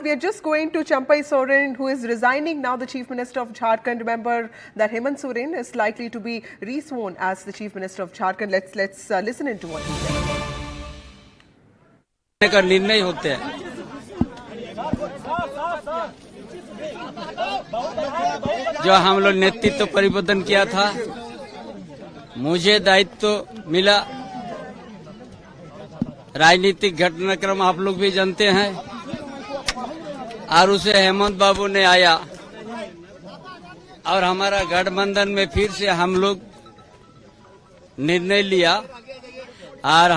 We are just going to Champai Soren, who is resigning now, the Chief Minister of Jharkhand. Remember that Hemant Soren is likely to be re-sworn as the Chief Minister of Jharkhand. Let's listen into what he said. का निर्णय होते हैं। जो हम लोग नेतृत्व परिवर्तन किया था, मुझे दायित्व मिला। राजनीतिक घटनाक्रम आप लोग भी जानते हैं, और उसे हेमंत बाबू ने आया और हमारा गठबंधन में फिर से हम लोग निर्णय लिया और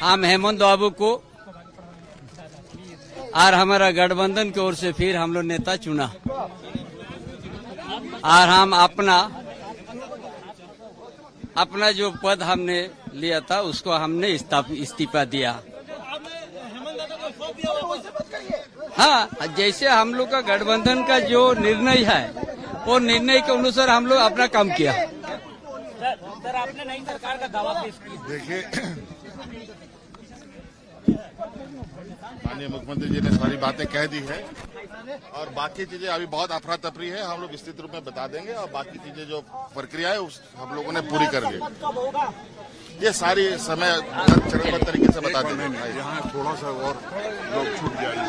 हम हेमंत बाबू को और हमारा गठबंधन की ओर से फिर हम लोग नेता चुना और हम अपना जो पद हमने लिया था उसको हमने इस्तीफा दिया। हाँ, जैसे हम लोग का गठबंधन का जो निर्णय है वो निर्णय के अनुसार हम लोग अपना काम किया। सर आपने नई सरकार का दावा पेश किया। देखिए, माननीय मुख्यमंत्री जी ने सारी बातें कह दी है और बाकी चीजें अभी बहुत अफरा तफरी है, हम लोग विस्तृत रूप में बता देंगे और बाकी चीजें जो प्रक्रिया है उस हम लोगों ने पूरी कर ली। ये सारी समय चरणबद्ध तरीके से बता देंगे। यहाँ थोड़ा सा और लोग छूट जाएंगे।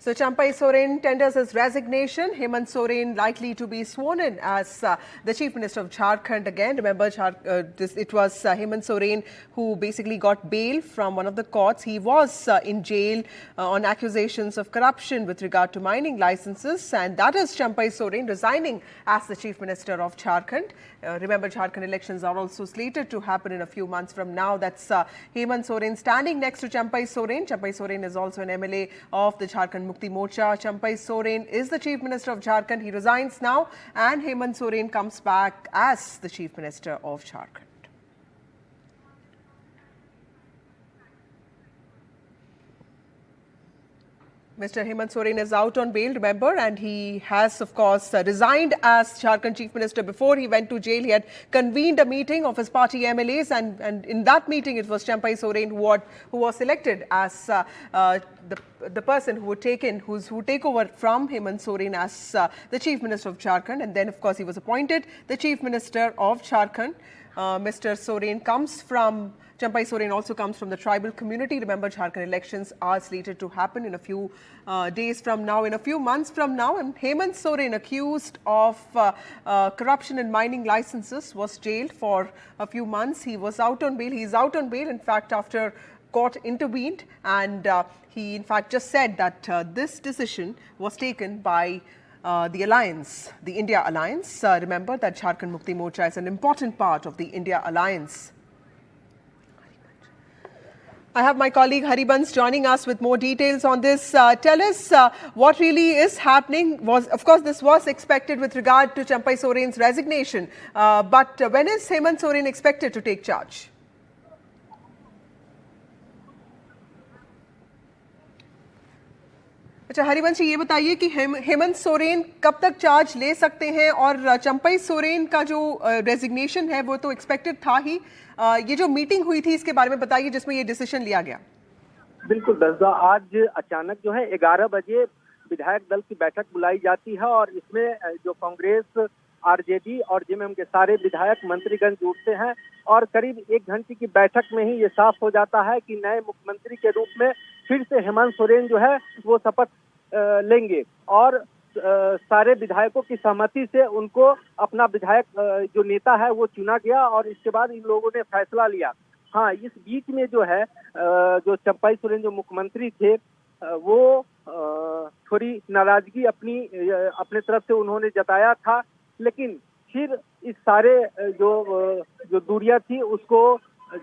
So Champai Soren tenders his resignation. Hemant Soren likely to be sworn in as the Chief Minister of Jharkhand again. Remember, it was Hemant Soren who basically got bail from one of the courts. He was in jail on accusations of corruption with regard to mining licenses, and that is Champai Soren resigning as the Chief Minister of Jharkhand. Remember, Jharkhand elections are also slated to happen in a few months from now. That's Hemant Soren standing next to Champai Soren. Champai Soren is also an MLA of the Jharkhand Mukti Morcha. Champai Soren is the Chief Minister of Jharkhand. He resigns now, and Hemant Soren comes back as the Chief Minister of Jharkhand. Mr. Hemant Soren is out on bail, remember, and he has, of course, resigned as Jharkhand Chief Minister. Before he went to jail, he had convened a meeting of his party MLAs, and in that meeting, it was Champai Soren who was selected as the person who would take over from Hemant Soren as the Chief Minister of Jharkhand. And then, of course, he was appointed the Chief Minister of Jharkhand. Mr. Soren Champai Soren also comes from the tribal community. Remember, Jharkhand elections are slated to happen in a few days from now, in a few months from now. And Hemant Soren, accused of corruption in mining licenses, was jailed for a few months. He was out on bail. He is out on bail, in fact, after court intervened. And he, in fact, just said that this decision was taken by the alliance, the India Alliance. Remember that Jharkhand Mukti Morcha is an important part of the India Alliance. I have my colleague Haribans joining us with more details on this. Tell us what really is happening. Of course, this was expected with regard to Champai Soren's resignation. But when is Hemant Soren expected to take charge? अच्छा, हरिवंश ये बताइए कि हेमंत सोरेन कब तक charge ले सकते हैं, और चंपई सोरेन का जो रेजिग्नेशन है वो तो एक्सपेक्टेड था ही, ये जो मीटिंग हुई थी इसके बारे में बताइए जिसमें ये डिसीजन लिया गया। बिल्कुल दसदा, आज अचानक जो है 11 बजे विधायक दल की बैठक बुलाई जाती है और इसमें जो कांग्रेस, आरजेडी और जेएमएम के सारे विधायक मंत्रीगण जुड़ते हैं और करीब 1 घंटे की बैठक में ही ये साफ हो जाता है कि नए मुख्यमंत्री के रूप में फिर से हेमंत सोरेन जो है वो शपथ लेंगे और सारे विधायकों की सहमति से उनको अपना विधायक जो नेता है वो चुना गया और इसके बाद इन लोगों ने फैसला लिया। हाँ, इस बीच में जो है जो चंपाई सोरेन जो मुख्यमंत्री थे वो थोड़ी नाराजगी अपने तरफ से उन्होंने जताया था, लेकिन फिर इस सारे जो दूरियां थी उसको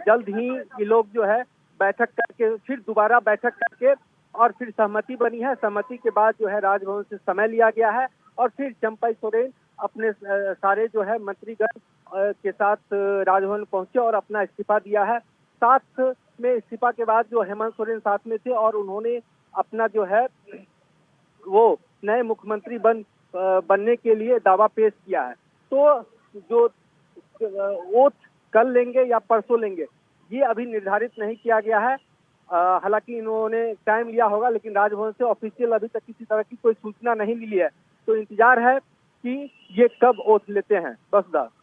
जल्द ही ये लोग जो है बैठक करके फिर दोबारा बैठक करके और फिर सहमति बनी है। सहमति के बाद जो है राजभवन से समय लिया गया है और फिर चंपाई सोरेन अपने सारे जो है मंत्रीगण के साथ राजभवन पहुंचे और अपना इस्तीफा दिया है। साथ में इस्तीफा के बाद जो हेमंत सोरेन साथ में थे और उन्होंने अपना जो है वो नए मुख्यमंत्री बनने के लिए दावा पेश किया है। तो जो ओथ कल लेंगे या परसों लेंगे, ये अभी निर्धारित नहीं किया गया है। हालांकि इन्होंने टाइम लिया होगा, लेकिन राजभवन से ऑफिशियल अभी तक किसी तरह की कोई सूचना नहीं मिली है। तो इंतजार है कि ये कब ओथ लेते हैं। बस दास।